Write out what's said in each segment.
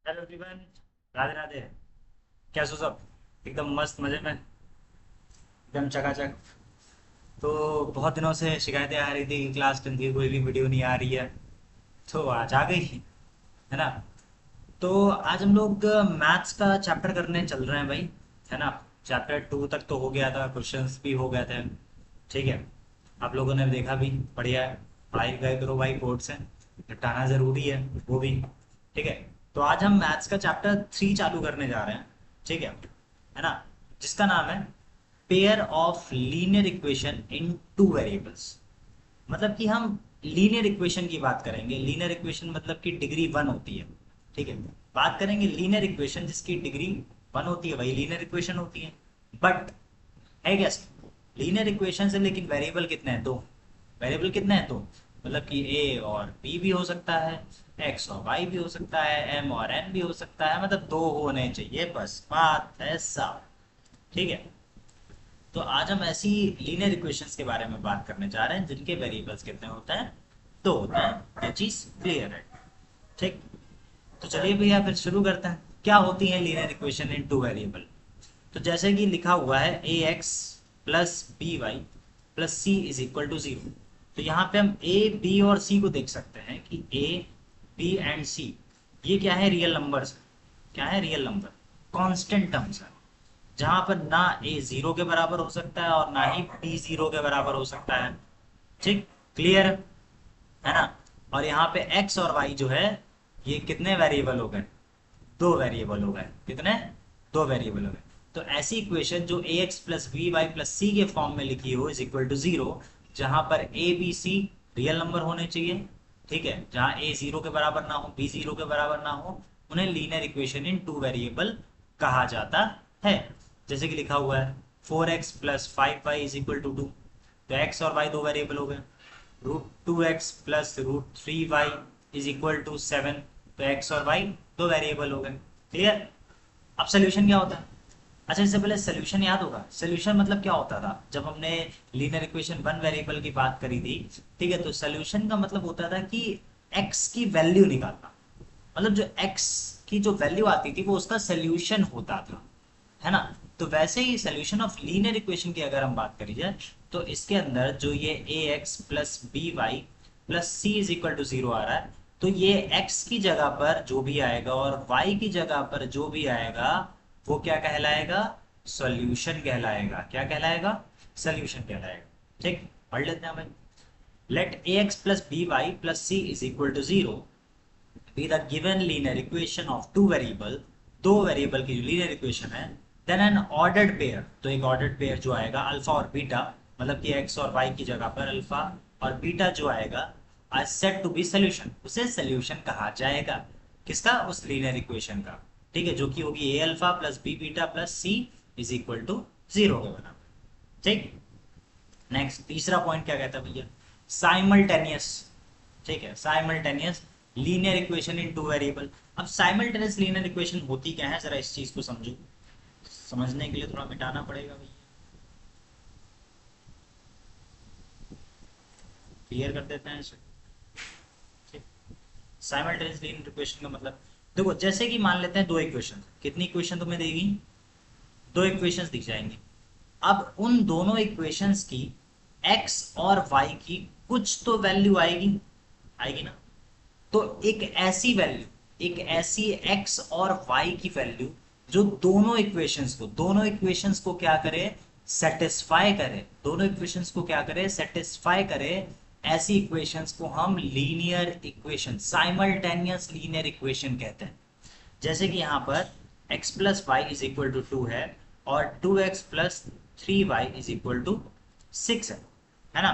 Hello everyone. Radhe Radhe. कैसे हो सब? एकदम मस्त मजे में, एकदम चकाचक। तो बहुत दिनों से शिकायतें आ रही थी कि क्लास 10 की कोई भी वीडियो नहीं आ रही है, तो आज आ गई है ना। तो आज हम लोग मैथ्स का चैप्टर करने चल रहे हैं भाई, है ना। चैप्टर 2 तक तो हो गया था, क्वेश्चंस भी हो गए थे। ठीक है, आप लोगों ने देखा भी, बढ़िया है। पढ़ाई लिखाई करो भाई, बोर्ड से निपटाना जरूरी है वो भी। ठीक है, तो आज हम मैथ्स का चैप्टर 3 चालू करने जा रहे हैं। ठीक है ना। जिसका नाम है pair of linear equation in two variables. मतलब कि हम लीनियर इक्वेशन की बात करेंगे। लीनियर इक्वेशन मतलब कि डिग्री 1 होती है। ठीक है, बात करेंगे लीनियर इक्वेशन जिसकी डिग्री 1 होती है, वही लीनियर इक्वेशन होती है। बट है क्या, लीनियर इक्वेशन से लेकिन वेरिएबल कितने हैं? दो। वेरिएबल कितने हैं? दो। मतलब कि ए और बी भी हो सकता है, एक्स और वाई भी हो सकता है, एम और एन भी हो सकता है, मतलब दो होने चाहिए, बस बात है साफ। ठीक है, तो आज हम ऐसी लीनियर इक्वेशंस के बारे में बात करने जा रहे हैं जिनके वेरिएबल्स कितने होते हैं? दो होते हैं। ये चीज क्लियर है? ठीक, तो चलिए भैया फिर शुरू करते हैं। क्या होती है linear equation in two variable? तो जैसे कि लिखा हुआ है a x plus b y plus c is equal to zero. तो यहाँ पे हम ए बी और सी को देख सकते हैं कि ए बी एंड सी ये क्या है? Real numbers. क्या है? रियल नंबर, कांस्टेंट टर्म्स है। जहां पर ना ए जीरो के बराबर हो सकता है और ना ही बी जीरो के बराबर हो सकता है। ठीक, क्लियर है ना। और यहाँ पे एक्स और वाई जो है, ये कितने वेरिएबल हो गए? दो वेरिएबल हो गए। कितने? दो वेरिएबल हो गए। तो ऐसी इक्वेशन जो a x plus b y plus c के फॉर्म में लिखी हो इज इक्वल टू जीरो, जहां पर A B C real number होने चाहिए। ठीक है, जहां ए जीरो के बराबर ना हो, बी जीरो के बराबर ना हो, उन्हें linear equation in two variable कहा जाता है। जैसे कि लिखा हुआ है 4x plus 5y is equal to 2। तो x और y दो वेरिएबल हो गए। √2x plus √3y is equal to 7। तो x और y दो वेरिएबल हो गए। क्लियर? अब सोल्यूशन क्या होता है? अच्छा, इससे पहले सोल्यूशन याद होगा। सोल्यूशन मतलब क्या होता था जब हमने लीनियर इक्वेशन वन वेरिएबल की बात करी थी? ठीक है, तो सोल्यूशन का मतलब होता था कि x की वैल्यू निकालना। मतलब जो x की जो वैल्यू आती थी वो उसका सोल्यूशन होता था, है ना। तो वैसे ही सोल्यूशन ऑफ लीनियर इक्वेशन की अगर हम बात करी जाए, तो इसके अंदर जो ये a x plus b y plus c is equal to zero आ रहा है, तो ये x की जगह पर जो भी आएगा और y की जगह पर जो भी आएगा वो क्या कहलाएगा? सॉल्यूशन कहलाएगा। क्या कहलाएगा? सॉल्यूशन कहलाएगा। ठीक, पढ़ लेते हैं भाई। Let a x plus b y plus c is equal to zero be the given linear equation of two variable। दो वेरिएबल की जो लीनियर इक्वेशन है, देन एन ऑर्डर्ड पेयर। तो एक ऑर्डर्ड पेयर जो आएगा अल्फा और बीटा, मतलब कि एक्स और वाई की जगह पर अल्फा और बीटा जो आएगा, आज सेट टू बी सोल्यूशन, उसे सोल्यूशन कहा जाएगा। किसका? उस लीनियर इक्वेशन का। ठीक है, जो कि होगी a alpha plus b beta plus c is equal to zero के बराबर। ठीक, नेक्स्ट तीसरा पॉइंट क्या कहता है भैया? साइमल्टेनियस। ठीक है, simultaneous linear equation in two variable. अब साइमल्टेनियस लीनियर इक्वेशन होती क्या है, जरा इस चीज को समझो। समझने के लिए थोड़ा मिटाना पड़ेगा भैया, क्लियर कर देते हैं इसे। साइमल्टेनियस लीनियर इक्वेशन का मतलब, देखो जैसे कि मान लेते हैं दो इक्वेशन। कितनी इक्वेशन तुम्हें देगी? दो इक्वेशंस दिख जाएंगी। अब उन दोनों इक्वेशंस की x और y की कुछ तो वैल्यू आएगी। आएगी ना। तो एक ऐसी वैल्यू, एक ऐसी x और y की वैल्यू जो दोनों इक्वेशंस को क्या करे? सेटिस्फाई करे। दोनों इक्वेशंस को क्या करे? सेटिस्फाई करे। ऐसी इक्वेशंस को हम linear equation, simultaneous linear equation कहते हैं। जैसे कि यहाँ पर x plus y is equal to two है और 2x plus 3y is equal to 6 है ना।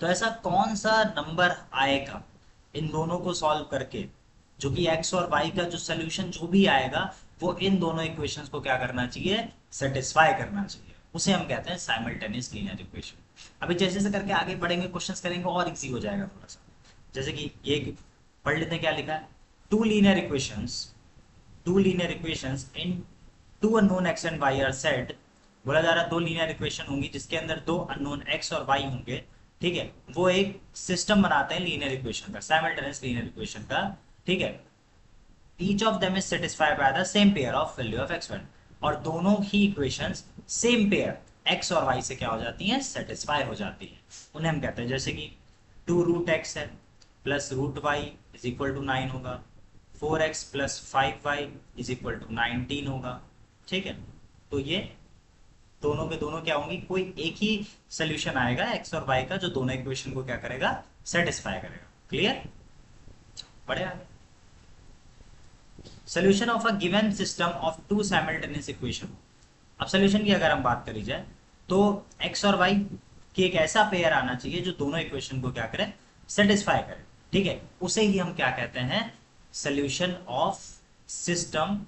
तो ऐसा कौन सा नंबर आएगा इन दोनों को सॉल्व करके, जो कि x और y का जो सोल्यूशन जो भी आएगा वो इन दोनों इक्वेशंस को क्या करना चाहिए? सेटिस्फाई करना चाहिए। उसे हम कहते हैं साइमल्टेनियस लीनियर इक्वेशन। अभी जैसे जैसे करके आगे बढ़ेंगे, क्वेश्चंस करेंगे और इजी हो जाएगा थोड़ा सा। जैसे कि ये पढ़ लेते हैं क्या लिखा है। Two linear equations, two linear equations in two unknown x and y are set. बोला जा रहा है दो लीनियर इक्वेशन होंगी जिसके अंदर दो अननोन एक्स और वाई होंगे। ठीक है, वो एक सिस्टम बनाते हैं लीनियर इक्वेशन का, साइमल्टेनियस लीनियर इक्वेशन का। ठीक है, each of them is satisfied by the same pair of value of x1, और दोनों ही इक्वेशंस सेम पेयर x और y से क्या हो जाती हैं, सेटिस्फाई हो जाती है। उन्हें हम कहते हैं, जैसे कि 2√x है plus √y is equal to 9 होगा, 4x plus 5y is equal to 19 होगा। ठीक है, तो ये दोनों के दोनों क्या होंगी, कोई एक ही सोल्यूशन आएगा x और y का जो दोनों इक्वेशन को क्या करेगा, सेटिस्फाई करेगा। क्लियर, बड़े आगे। Solution of a given system of two simultaneous equation. अब सोल्यूशन की अगर हम बात करी जाए तो x और y की एक ऐसा पेयर आना चाहिए जो दोनों इक्वेशन को क्या करे, सेटिस्फाई करे। ठीक है, उसे ही हम क्या कहते हैं, solution of system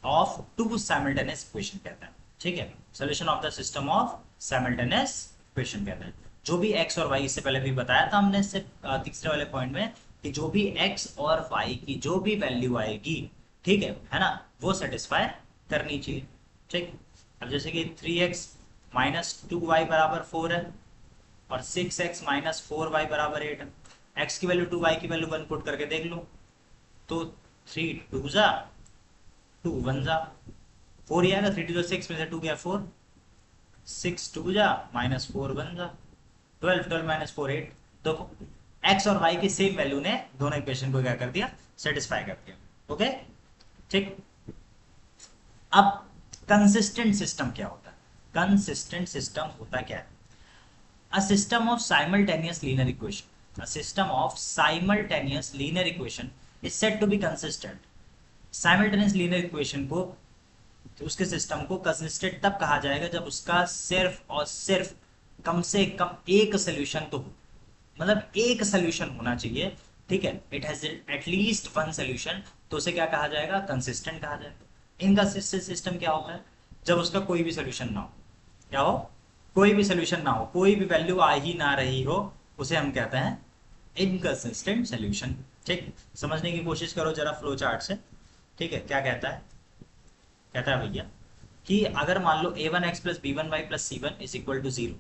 of two simultaneous equation कहते हैं। ठीक है, solution of the system of simultaneous equation कहते हैं। जो भी x और y, इससे पहले भी बताया था हमने इससे तीसरे वाले पॉइंट में, कि जो भी x और y की जो भी वैल्यू आएगी, ठीक है ना, वो सेटिस्फाई करनी चाहिए। ठीक, अब जैसे कि 3x माइनस 2y बराबर 4 है और 6x माइनस 4y बराबर 8 है। x की वैल्यू 2, y की वैल्यू 1 पुट करके देख लो, तो 3 2 जा 2 1 जा 4 ही आएगा, 3 2 6 में से 2 गया 4, 6 2 जा माइनस 4 1 जा 12, 12 माइनस 4 8। देखो x और y की सेम वैल्यू ने दोनों इक्वेशन को क्या कर दिया, सेटिस्फाई कर दिया। ओके, ठीक। अब कंसिस्टेंट सिस्टम क्या होता है, कंसिस्टेंट सिस्टम होता क्या है, a system of simultaneous linear equation, a system of simultaneous linear equation is said to be consistent. Simultaneous linear equation को, उसके सिस्टम को कंसिस्टेंट तब कहा जाएगा जब उसका सिर्फ और सिर्फ कम से कम एक सोल्यूशन तो हो, मतलब एक सोल्यूशन होना चाहिए। ठीक है, it has at least one solution, तो उसे क्या कहा जाएगा, कंसिस्टेंट कहा जाएगा। इनकंसिस्टेंट सिस्टम क्या होता है, जब उसका कोई भी सोल्यूशन ना हो, क्या हो, कोई भी सोल्यूशन ना हो, कोई भी वैल्यू आ ही ना रही हो, उसे हम कहते हैं इनकंसिस्टेंट सोल्यूशन। ठीक, समझने की कोशिश करो जरा फ्लो चार्ट से। ठीक है, क्या कहता है, कहता है भैया कि अगर मान लो a1x plus b1y plus c1 is equal to 0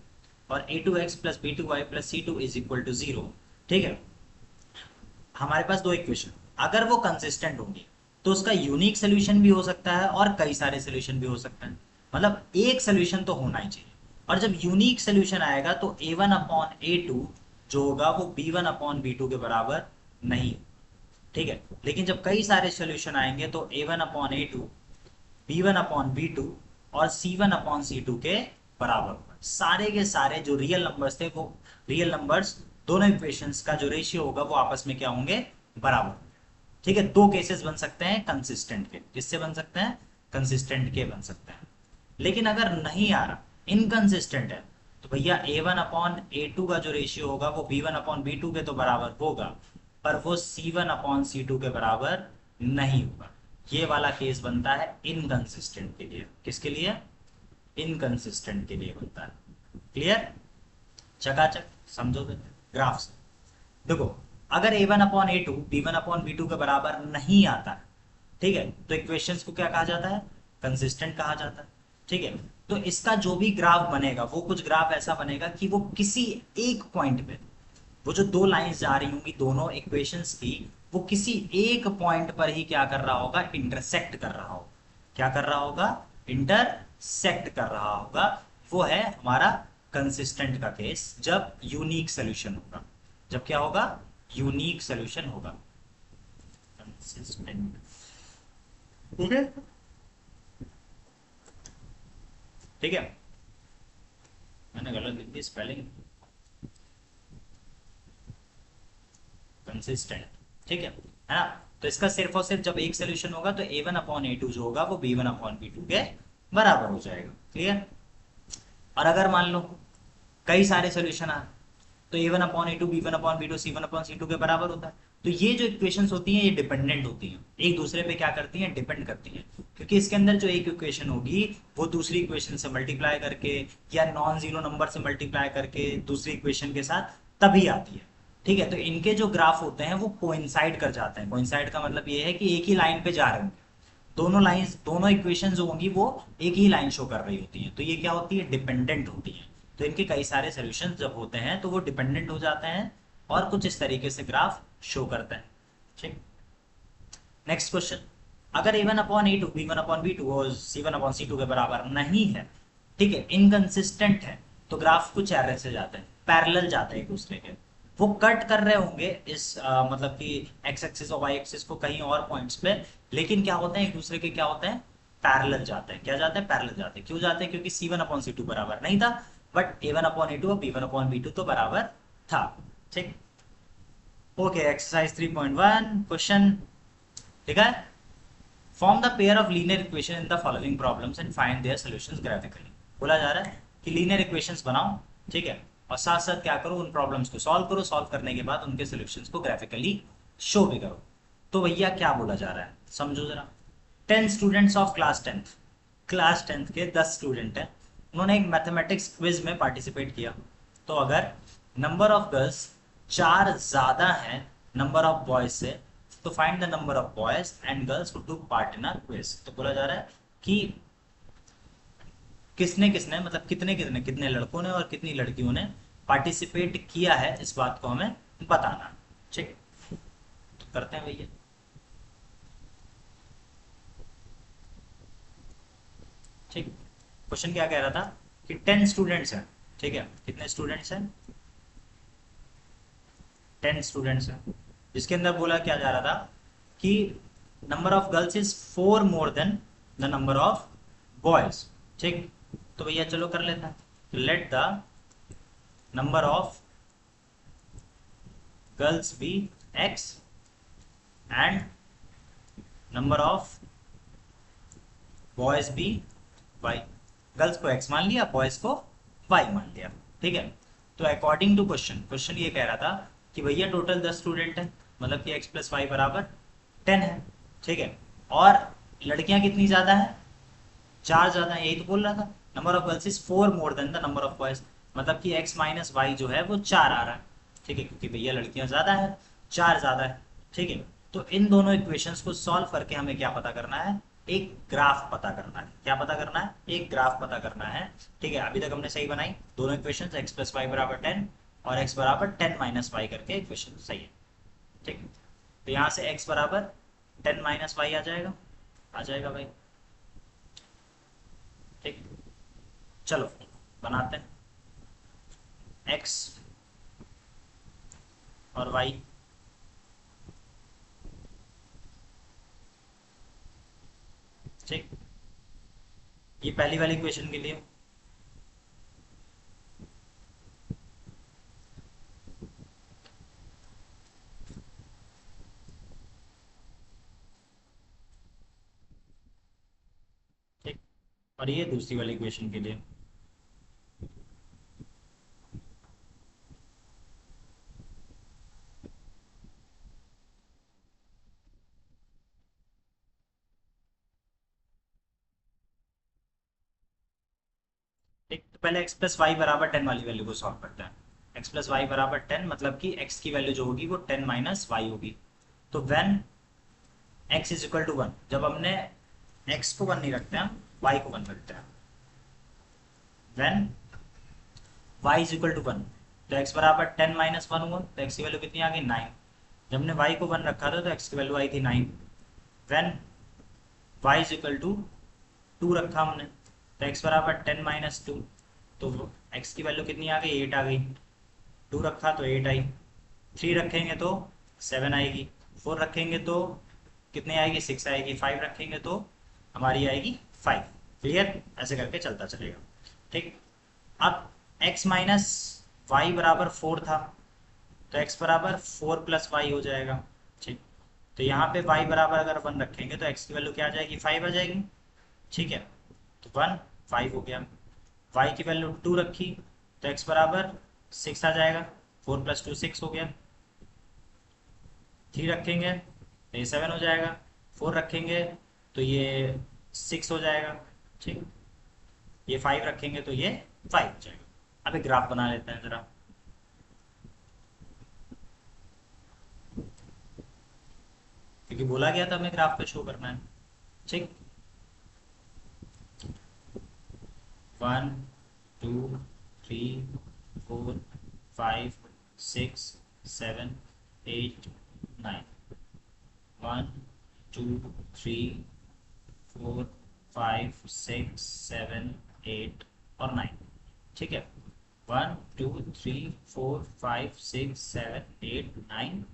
और a2x plus b2y plus c2 is equal to 0। ठीक है, हमारे पास दो इक्वेशन, अगर वो कंसिस्टेंट होंगी तो उसका यूनिक सोल्यूशन भी हो सकता है और कई सारे सोल्यूशन भी हो सकते हैं, मतलब एक सोल्यूशन तो होना ही चाहिए। और जब यूनिक सोल्यूशन आएगा तो a1 अपॉन a2 जो होगा वो b1 अपॉन b2 के बराबर नहीं। ठीक है, लेकिन जब कई सारे सोल्यूशन आएंगे तो a1 upon a2, b1 upon b2 और c1 अपॉन c2 के बराबर होगा। सारे के सारे जो रियल नंबर्स थे, वो रियल नंबर्स दोनों इक्वेशंस का जो रेशियो होगा वो आपस में क्या होंगे, बराबर। ठीक है, दो केसेस बन सकते हैं कंसिस्टेंट के, किससे बन सकते हैं, कंसिस्टेंट के बन सकते हैं। लेकिन अगर नहीं आ रहा, इनकंसिस्टेंट है, तो भैया a1 अपॉन a2 का जो रेशियो होगा वो b1 अपॉन b2 के तो बराबर होगा, पर वो c1 अपॉन c2 के बराबर नहीं होगा। ये वाला केस बनता है इनकंसिस्टेंट के लिए। किसके लिए, इनकंसिस्टेंट के लिए बनता है। क्लियर, चकाचक समझोगे ग्राफ से। देखो अगर a1 upon a2 b1 upon b2 के बराबर नहीं आता है, ठीक है, तो इक्वेशंस को क्या कहा जाता है, कंसिस्टेंट कहा जाता है। ठीक है, तो इसका जो भी ग्राफ बनेगा वो कुछ ग्राफ ऐसा बनेगा कि वो किसी एक पॉइंट पे, वो जो दो लाइंस जा रही होंगी दोनों इक्वेशंस की, वो किसी एक पॉइंट पर ही क्या कर रहा होगा, इंटरसेक्ट कर रहा होगा। क्या कर रहा होगा, इंटरसेक्ट कर रहा होगा। वो है हमारा कंसिस्टेंट का केस, जब यूनिक सोल्यूशन होगा। जब क्या होगा, यूनिक सोल्यूशन होगा, कंसिस्टेंट। ओके, ठीक है, मैंने गलत लिख दी स्पेलिंग, कंसिस्टेंट। ठीक है ना, तो इसका सिर्फ और सिर्फ जब एक सोल्यूशन होगा तो a1 अपॉन a2 जो होगा वो b1 अपॉन b2 के बराबर हो जाएगा। क्लियर, और अगर मान लो कई सारे सोल्यूशन आ, तो a1 upon a2 b1 upon b2 c1 upon c2 के बराबर होता है। तो ये जो इक्वेशंस होती हैं ये डिपेंडेंट होती हैं, एक दूसरे पे क्या करती हैं, डिपेंड करती हैं, क्योंकि इसके अंदर जो एक इक्वेशन होगी वो दूसरी इक्वेशन से मल्टीप्लाई करके या नॉन जीरो नंबर से मल्टीप्लाई करके दूसरी इक्वेशन के साथ तभी आती है। ठीक है, तो इनके जो ग्राफ होते हैं वो कोइंसाइड कर जाते हैं। कोइंसाइड का मतलब ये है कि एक ही लाइन पे जा रहे होंगे, दोनों लाइंस, दोनों इक्वेशन जो होंगी वो एक ही लाइन शो कर रही होती है, तो ये क्या होती है, डिपेंडेंट होती है। तो इनके कई सारे सोल्यूशन जब होते हैं तो वो डिपेंडेंट हो जाते हैं और कुछ इस तरीके से ग्राफ शो करते हैं। ठीक, नेक्स्ट क्वेश्चन, अगर a1 upon a2 b1 upon b2 और c1 अपॉन c2 के बराबर नहीं है, ठीक है, इनकंसिस्टेंट है, तो ग्राफ कुछ ऐसे जाते हैं, पैरेलल जाते हैं एक दूसरे के, वो कट कर रहे होंगे इस मतलब कि एक्स एक्सिस और वाई एक्सिस को कहीं और पॉइंट्स पे, लेकिन क्या होते हैं एक दूसरे के क्या होते हैं, पैरेलल जाते हैं। क्या जाते हैं, पैरेलल जाते हैं। क्यों जाते हैं, क्योंकि c1 अपॉन c2 बराबर नहीं था, बट a1 अपॉन a2 और b1 अपॉन b2 तो बराबर था। ठीक, ओके, एक्सरसाइज 3.1 क्वेश्चन, ठीक है, form the pair of linear equation in the following problems and find their solutions graphically. बोला जा रहा है कि लीनियर इक्वेशंस बनाओ, ठीक है, और साथ साथ क्या करो, उन प्रॉब्लम्स को सॉल्व करो, सॉल्व करने के बाद उनके सॉल्यूशंस को ग्राफिकली शो भी करो। तो भैया क्या बोला जा रहा है, समझो जरा। 10 स्टूडेंट्स ऑफ क्लास टेंथ के 10 स्टूडेंट हैं, उन्होंने एक मैथमेटिक्स क्विज में पार्टिसिपेट किया। तो अगर नंबर ऑफ गर्ल्स 4 ज्यादा है नंबर ऑफ बॉयज से, तो find the number of boys and girls who took part in a quiz. तो बोला जा रहा है कि किसने किसने मतलब कितने कितने कितने लड़कों ने और कितनी लड़कियों ने पार्टिसिपेट किया है, इस बात को हमें बताना। ठीक, तो करते हैं भैया। ठीक, क्वेश्चन क्या कह रहा था कि 10 स्टूडेंट्स हैं, ठीक है, कितने स्टूडेंट्स हैं, 10 स्टूडेंट्स हैं, जिसके अंदर बोला क्या जा रहा था कि number of girls is 4 more than the number of boys. ठीक, तो भैया चलो कर लेते हैं। Let the number of girls be x and number of boys be y. Girls को एक्स मान लिया, बॉयज को वाई मान लिया। ठीक है, तो अकॉर्डिंग टू क्वेश्चन, क्वेश्चन ये कह रहा था कि भैया टोटल 10 स्टूडेंट है, मतलब कि एक्स प्लस वाई बराबर 10 है। ठीक है, और लड़कियां कितनी ज्यादा है, 4 ज्यादा है, यही तो बोल रहा था। Number of girls is 4 more than the number of boys, मतलब कि एक्स माइनस वाई जो है वो 4 आ रहा है। ठीक है, क्योंकि भैया लड़कियां ज्यादा है, 4 ज्यादा है। ठीक है, तो इन दोनों इक्वेशंस को सॉल्व करके हमें क्या पता करना है, एक ग्राफ पता करना है। क्या पता करना है, एक ग्राफ पता करना है। ठीक है, अभी तक हमने सही बनाई दोनों इक्वेशंस, एक्स प्लस वाई बराबर 10 और एक्स बराबर 10 माइनस वाई करके इक्वेशन सही है। ठीक, तो यहाँ से एक्स बराबर 10 माइनस वाई आ जाएगा भाई। ठीक, चलो बनाते हैं एक्स और वाई। ठीक, ये पहली वाली इक्वेशन के लिए, ठीक, और ये दूसरी वाली इक्वेशन के लिए। ठीक, तो पहले एक्स प्लस वाई बराबर 10 वाली वैल्यू को सॉल्व करते हैं। एक्स प्लस वाई बराबर 10 मतलब कि एक्स की वैल्यू जो होगी वो 10 माइनस वाई होगी। तो when x is equal to 1, जब हमने एक्स को 1 नहीं रखते हैं, वाई को 1 रखते हैं। When y is equal to 1, तो एक्स बराबर 10 माइनस 1 हुआ, तो एक्स की वैल्यू कितनी आ गई 9। जब हमने वाई को 1 रखा था तो एक्स की वैल्यू आई थी 9। When y is equal to 2 रखा हमने, तो एक्स बराबर 10 माइनस 2, तो एक्स की वैल्यू कितनी आ गई 8 आ गई। 2 रखा तो 8 आई, 3 रखेंगे तो 7 आएगी, 4 रखेंगे तो कितने आएगी 6 आएगी, 5 रखेंगे तो हमारी आएगी 5। क्लियर, ऐसे करके चलता चलेगा। ठीक, अब x माइनस वाई बराबर 4 था, तो x बराबर 4 प्लस वाई हो जाएगा। ठीक, तो यहाँ पे y बराबर अगर 1 रखेंगे तो x की वैल्यू क्या आ जाएगी 5 आ जाएगी। ठीक है, तो 1 5 हो गया। y की वैल्यू 2 रखी तो x बराबर 6 आ जाएगा, 4 प्लस 2 6 हो गया। 3 रखेंगे तो ये 7 हो जाएगा, 4 रखेंगे तो ये 6 हो जाएगा। ठीक, ये 5 रखेंगे तो ये 5 हो जाएगा। अब एक ग्राफ बना लेते हैं जरा, क्योंकि बोला गया था हमें ग्राफ पे शो करना है। ठीक, 1 2 3 4 5 6 7 8 9, 1 2 3 4 5 6 7 8 और 9। ठीक है, 1 2 3 4 5 6 7 8 9,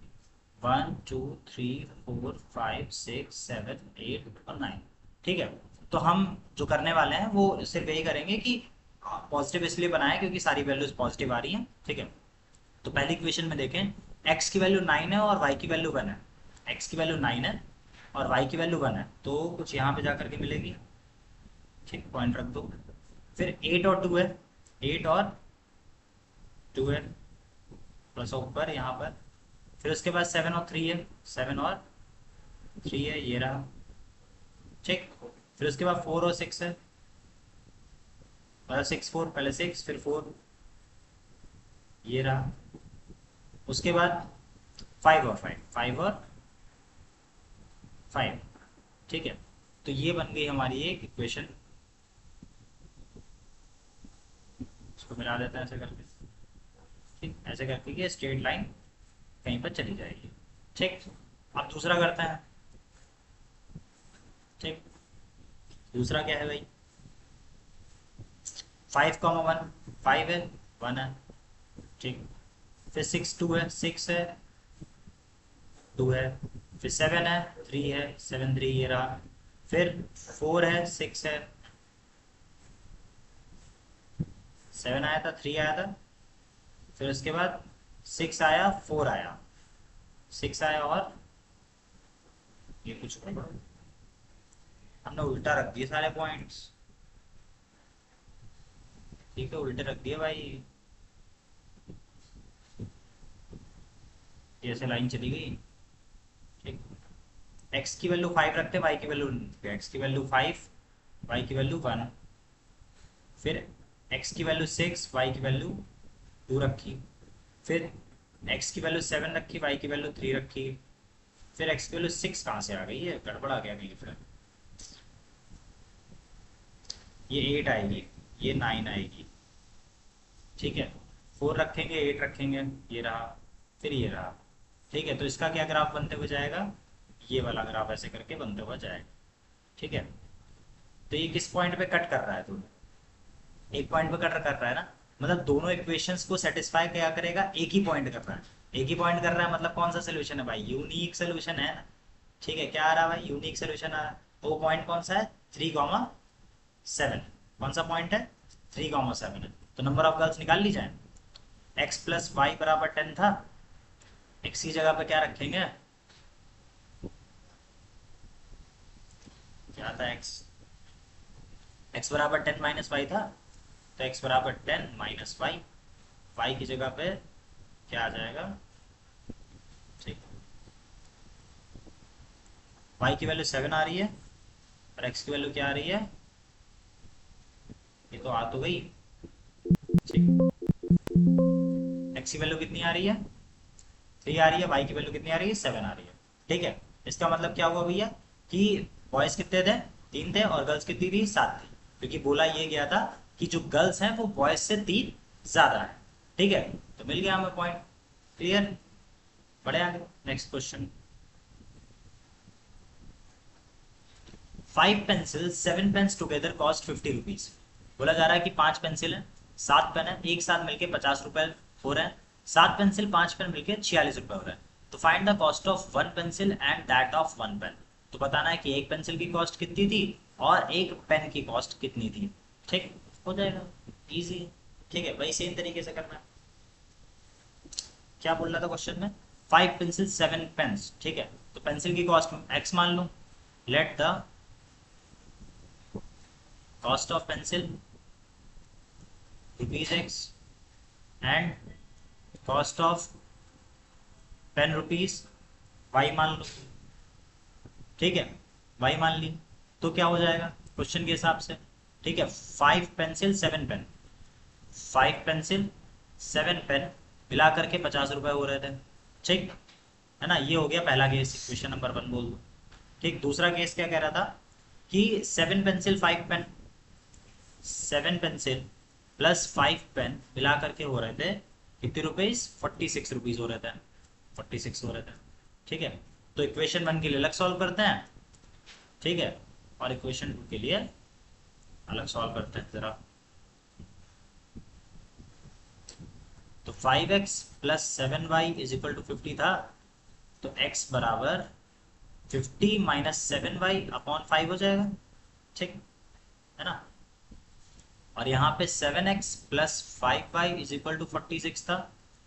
1 2 3 4 5 6 7 8 और 9। ठीक है, तो हम जो करने वाले हैं वो सिर्फ यही करेंगे कि पॉजिटिव इसलिए बनाया क्योंकि सारी वैल्यूज पॉजिटिव आ रही हैं। ठीक है, तो पहली इक्वेशन में देखें, x की वैल्यू 9 है और y की वैल्यू 1 है। x की वैल्यू 9 है और y की वैल्यू 1 है, तो कुछ यहाँ पे जा करके मिलेगी। ठीक, पॉइंट रख दो। फिर 8 और 2 है, 8 और 2 है, प्लस ऊपर यहाँ पर। फिर उसके बाद 7 और 3 है, 7 और 3 है, ये रहा। ठीक, फिर उसके बाद 4 और 6 है, मतलब 6 4, पहले 6 फिर 4, ये रहा। उसके बाद 5 और 5, 5 और 5। ठीक है, तो ये बन गई हमारी एक इक्वेशन। इसको मिला देते हैं ऐसे करके। ठीक, ऐसे करके ये स्ट्रेट लाइन कहीं पर चली जाएगी। ठीक, अब दूसरा करते हैं। ठीक, दूसरा क्या है भाई, 5,1, 5 है, 1 है। ठीक, फिर 6 2 है, 6 है, 2 है। फिर 7 है, 3 है, 7 3, ये रहा। फिर 4 है, 6 है, 7 आया था, 3 आया था। फिर उसके बाद 6 आया, 4 आया, 6 आया और ये कुछ हमने उल्टा रख दिए सारे पॉइंट्स। ठीक है, उल्टे रख दिए भाई, ये ऐसे लाइन चली गई। ठीक, x की वैल्यू 5 रखते, y की वैल्यू, x की वैल्यू 5, y की वैल्यू 1। फिर x की वैल्यू 6, y की वैल्यू 2 रखी। फिर x की वैल्यू 7 रखी, y की वैल्यू 3 रखी। फिर x की वैल्यू 6 कहाँ से आ गई, है गड़बड़ आ गया कहीं। फिर ये 8 आएगी, ये 9 आएगी। ठीक है, 4 रखेंगे, 8 रखेंगे, ये रहा, फिर ये रहा। ठीक है, तो इसका क्या ग्राफ बनते हुए जाएगा, ये वाला ग्राफ ऐसे करके बनते हुए जाएगा। ठीक है, तो ये किस पॉइंट पे कट कर रहा है, तो एक पॉइंट पे कट कर रहा है ना, मतलब दोनों इक्वेशंस को सेटिस्फाई क्या करेगा, एक ही पॉइंट कर रहा है। एक ही पॉइंट कर रहा है मतलब कौन सा सोल्यूशन है भाई, यूनिक सोल्यूशन है ना। ठीक है, क्या आ रहा है भाई, यूनिक सोल्यूशन आ रहा है। वो पॉइंट कौन सा है, 3,7। कौन सा पॉइंट है, 3,7 है। तो नंबर ऑफ गर्ल्स निकाल ली जाए। x प्लस वाई बराबर 10 था, x की जगह पे क्या रखेंगे, क्या था, x बराबर 10 माइनस वाई था, तो x बराबर 10 माइनस वाई, वाई की जगह पे क्या आ जाएगा। ठीक, y की वैल्यू 7 आ रही है और x की वैल्यू क्या आ रही है, ये तो आ तो गई। ठीक, x की वैल्यू कितनी आ रही है, 3 आ रही है, y की वैल्यू कितनी आ रही है, 7 आ रही है। ठीक है, इसका मतलब क्या हुआ भैया कि बॉयज कितने थे, 3 थे, और गर्ल्स कितनी थी, 7 थी। क्योंकि बोला ये गया था कि जो गर्ल्स हैं वो बॉयज से 3 ज्यादा है। ठीक है, तो मिल गया हमें पॉइंट। क्लियर, बढ़े आगे, next question. 5 pencil 7 pens together cost 50 rupees. बोला जा रहा है कि 5 पेंसिल है, 7 पेन है, एक साथ मिलके 50 रुपए हो रहे हैं। 7 पेंसिल 5 पेन मिलके 46 रुपए हो रहे हैं। तो find the cost of 1 pencil and that of 1 pen. तो बताना है कि एक पेंसिल की कॉस्ट कितनी थी और एक पेन की कॉस्ट कितनी थी। ठीक, हो जाएगा, इजी। ठीक है, वही सेम तरीके से करना है। क्या बोल रहा था क्वेश्चन में, 5 पेंसिल 7 पेन्स। ठीक है, तो पेंसिल की कॉस्ट x मान लो, let the cost of pencil rupees x and cost of pen rupees y मान लो। ठीक है, y मान ली, तो क्या हो जाएगा क्वेश्चन के हिसाब से। ठीक है, 5 पेंसिल 7 पेन, 5 पेंसिल 7 पेन मिला करके 50 रुपए हो रहे थे। ठीक है ना, ये हो गया पहला केस, इक्वेशन नंबर 1 बोल दो। ठीक, दूसरा केस क्या कह रहा था कि 7 pencil 5 pen, 7 pencil plus 5 pen मिला करके हो रहे थे कितने रुपीज, 46 रुपीज हो रहे थे, 46 हो रहे थे। ठीक है, तो इक्वेशन 1 के लिए अलग सॉल्व करते हैं ठीक है। और इक्वेशन 2 के लिए अलग सॉल्व करते हैं जरा। तो 5x plus 7y is equal to 50 था, तो x बराबर 50 माइनस 7y अपॉन 5 हो जाएगा, ठीक है ना। और यहाँ पे 7x plus 5y is equal to 46 था,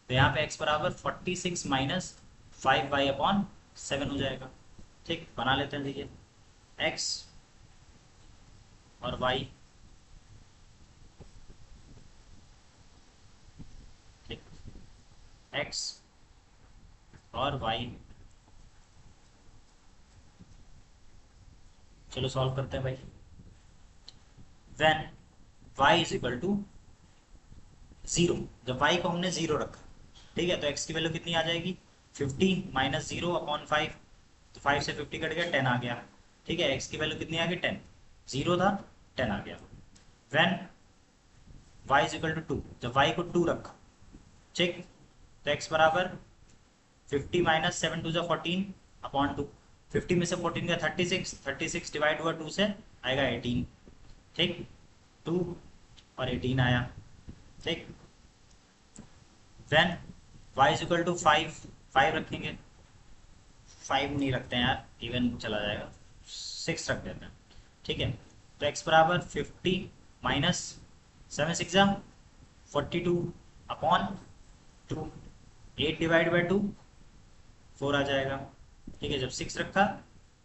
तो यहाँ पे x बराबर 46 माइनस 5y अपॉन 7 हो जाएगा। ठीक, बना लेते हैं, देखिए x और y, ठीक, x और y। चलो सॉल्व करते हैं भाई। When y is equal to 0, जब y को हमने 0 रखा, ठीक है, तो x की वैल्यू कितनी आ जाएगी, 50 माइनस 0 अपॉन 5, तो 5 से 50 कट गया, 10 आ गया। ठीक है, x की वैल्यू कितनी आ गई, 10, 0 था 10 आ गया। When y is equal to 2, जब y को 2 रखा, ठीक, तो x बराबर 50 माइनस 7 टू 14 अपॉन 2, 50 में से 14 का 36, 36 डिवाइड हुआ 2 से आएगा 18, ठीक, 2 और 18 आया, ठीक। When y is equal to 5, 5 रखेंगे, 5 नहीं रखते हैं यार, इवन चला जाएगा, 6 रख देते हैं, ठीक है। तो x बराबर 50 माइनस 7 6 जा 42 अपॉन 2, 8 डिवाइड बाई 2 4 आ जाएगा, ठीक है। जब 6 रखा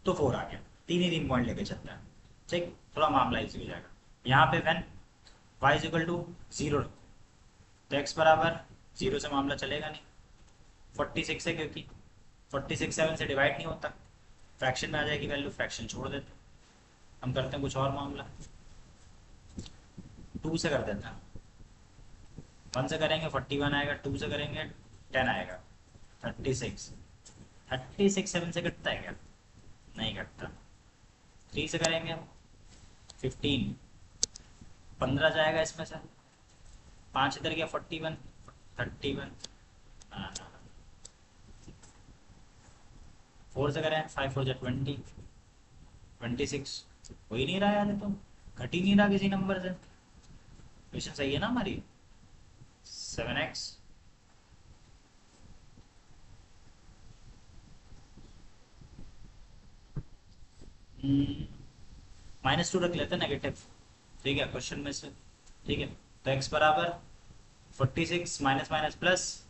तो 4 आ गया, तीन ही 3 पॉइंट लेके चलता है, ठीक, थोड़ा मामला इजी हो जाएगा। यहाँ पे when y is equal to 0 रखो, तो x बराबर 0 से मामला चलेगा नहीं, 46 है, क्योंकि 46 7 से डिवाइड नहीं होता, फ्रैक्शन में आ जाएगी वैल्यू, फ्रैक्शन छोड़ देते हैं। हम करते हैं कुछ और मामला, 2 से कर देते हैं। 1 से करेंगे 41 आएगा, 2 से करेंगे 10 आएगा, 36, 36 7 से कटता है क्या, नहीं कटता। 3 से करेंगे 15, 15 जाएगा इसमें से, 5 इधर गया 41, 31, 4 से करें 5 4 20, 26, हो ही नहीं रहा यार, तो घट ही नहीं रहा किसी नंबर से। क्वेश्चन सही है ना हमारी, 7x -2 रख लेते हैं नेगेटिव, ठीक है, क्वेश्चन में से, ठीक है। तो x बराबर 46 माइनस माइनस प्लस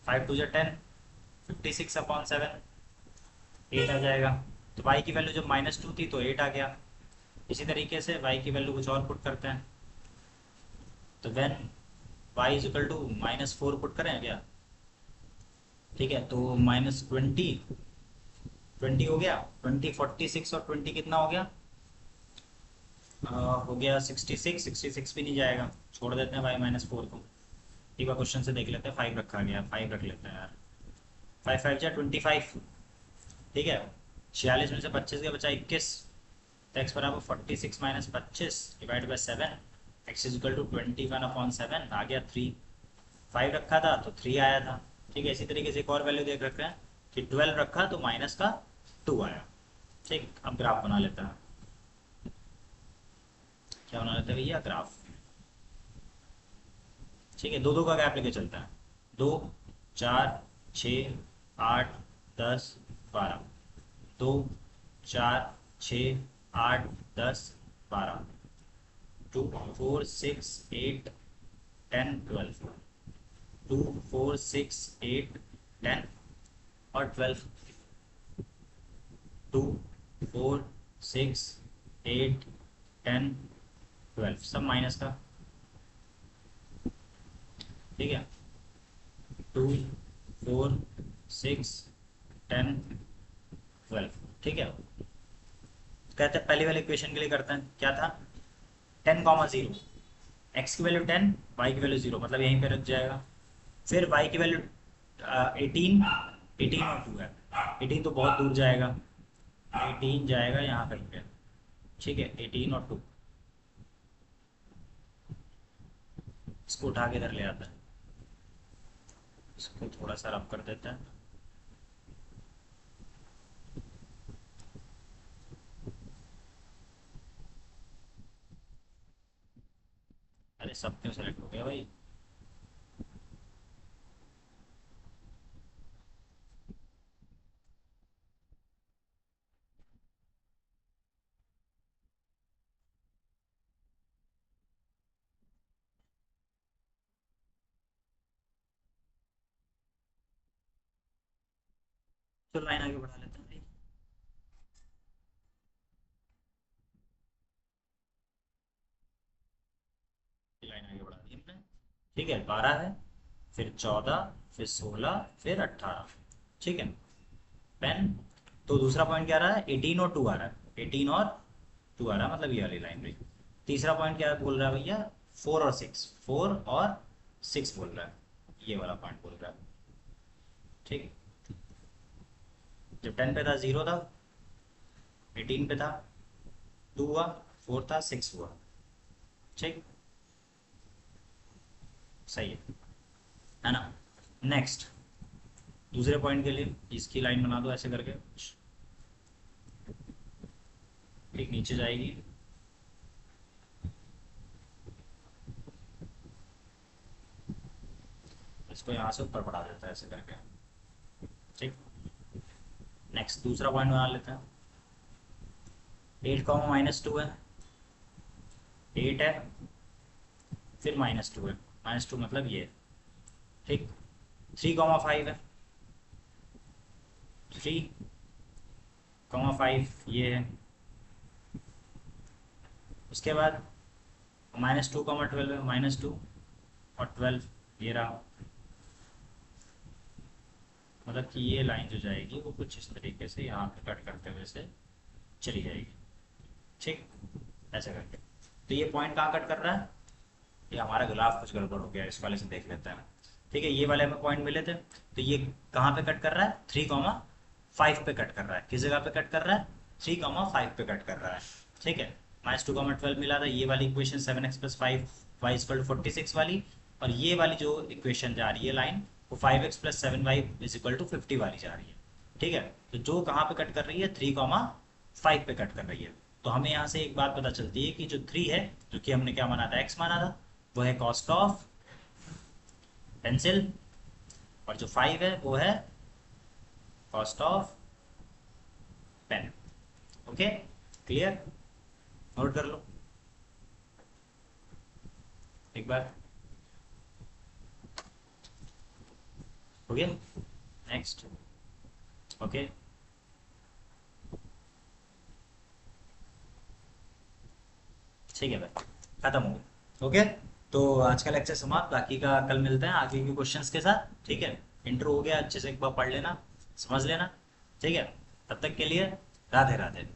5 2 10, 56 अपॉन 7, 8 आ जाएगा। तो y की वैल्यू जब -2 थी तो 8 आ गया। इसी तरीके से y की वैल्यू कुछ और पुट करते हैं, तो when y is equal to -4 put करें क्या, ठीक है, तो -20 हो गया, 20 46 और 20 कितना हो गया, हो गया 66, 66 भी नहीं जाएगा, छोड़ देते हैं y-4 को। ठीक है, क्वेश्चन से देख लेते हैं, 5 रखा गया, 5 रख लेते हैं यार, 5 5 जा 25, ठीक है। 46 में से 25 का बचा 21, तो x बराबर 46 minus 25 divide by 7, x is equal to 21 upon 7 आ गया 3, 5 रखा था तो 3 आया था, ठीक है। इसी तरीके से एक और वैल्यू देख रखे हैं कि 12 रखा तो माइनस का 2 आया, ठीक। अब ग्राफ बना लेता है, क्या बना लेते हैं भैया, ग्राफ, ठीक है। 2 2 का गैप लेके चलता है, 2 4 6 8 10 12, 2 4 6 8 10 12, 2 4 6 8 10 12, 2 4 6 8 10 और 12, 2 4 6 8 10 12, सब माइनस का, ठीक है। 2 4 6 10 12, ठीक है। कहते हैं पहली वाली इक्वेशन के लिए करते हैं, क्या था, 10,0, x की वैल्यू 10, y की वैल्यू 0, मतलब यहीं पे रख जाएगा। फिर y की वैल्यू 18, 18 और 2 है, 18 तो बहुत दूर जाएगा, 18 जाएगा यहाँ कहीं पे, ठीक है, 18 और 2, इसको उठा के इधर ले आता है, इसको थोड़ा सा रब कर देता है, अरे सब क्यों सेलेक्ट हो गया भाई? तो लाइन आगे बढ़ा लेते हैं भाई। लाइन आगे बढ़ा दी हमने। ठीक है, 12 है, फिर 14, फिर 16, फिर 18। ठीक है। पेन। तो दूसरा पॉइंट क्या रहा है? 18 और 2 आ रहा है, 18 और 2 आ रहा है, मतलब ये वाली लाइन रही। तीसरा पॉइंट क्या बोल रहा है भैया? 4 और 6, 4 और 6 बोल रहा है, ये वाला पॉइंट बोल रहा है। ठीक। जब 10 पे था 0 था, 18 पे था 2 हुआ, 4 था 6 हुआ। ठीक। सही है ना? नेक्स्ट, दूसरे पॉइंट के लिए इसकी लाइन बना दो ऐसे करके। ठीक, नीचे जाएगी। इसको यहाँ से ऊपर बढ़ा देता है ऐसे करके। ठीक। नेक्स्ट दूसरा पॉइंट बना लेते हैं। 8 कॉमा -2 है, 8 है, फिर -2 है, -2 मतलब ये है। ठीक। 3,5 है, 3,5 ये है। उसके बाद -2,12 है, -2 और 12 ये रहा। मतलब कि ये लाइन जो जाएगी वो कुछ इस तरीके से यहाँ पे कट करते हुए से चली जाएगी। ठीक, ऐसे करके। तो ये पॉइंट कहाँ कट कर रहा है? ये हमारा ग्राफ कुछ गड़बड़ हो गया, इस वाले से देख लेते हैं। ठीक है, ये वाले हमें पॉइंट मिले थे, तो ये कहाँ पे कट कर रहा है? 3,5 पे कट कर रहा है। किस जगह पे कट कर रहा है? 3,5 पे कट कर रहा है। ठीक है। -2,12 मिला था, ये वाली इक्वेशन 7x + 5 y = 46 वाली। और ये वाली जो इक्वेशन जा रही है लाइन, वो 5x + 7y = 50 वाली जा रही है। ठीक है। तो जो कहाँ पे कट कर रही है? 3,5 पे कट कर रही है। तो हमें यहाँ से एक बात पता चलती है कि जो 3 है, जो कि हमने क्या माना था? एक्स माना था, वो है कॉस्ट ऑफ पेंसिल। और जो 5 है वो है cost of pen. Okay, clear? Note कर लो एक बार। हो गया? नेक्स्ट। ओके, ठीक है भाई, खत्म हो गया। ओके, तो आज का लेक्चर समाप्त, बाकी का कल मिलते हैं आगे के क्वेश्चंस के साथ। ठीक है। इंट्रो हो गया, अच्छे से एक बार पढ़ लेना, समझ लेना। ठीक है। तब तक के लिए राधे राधे।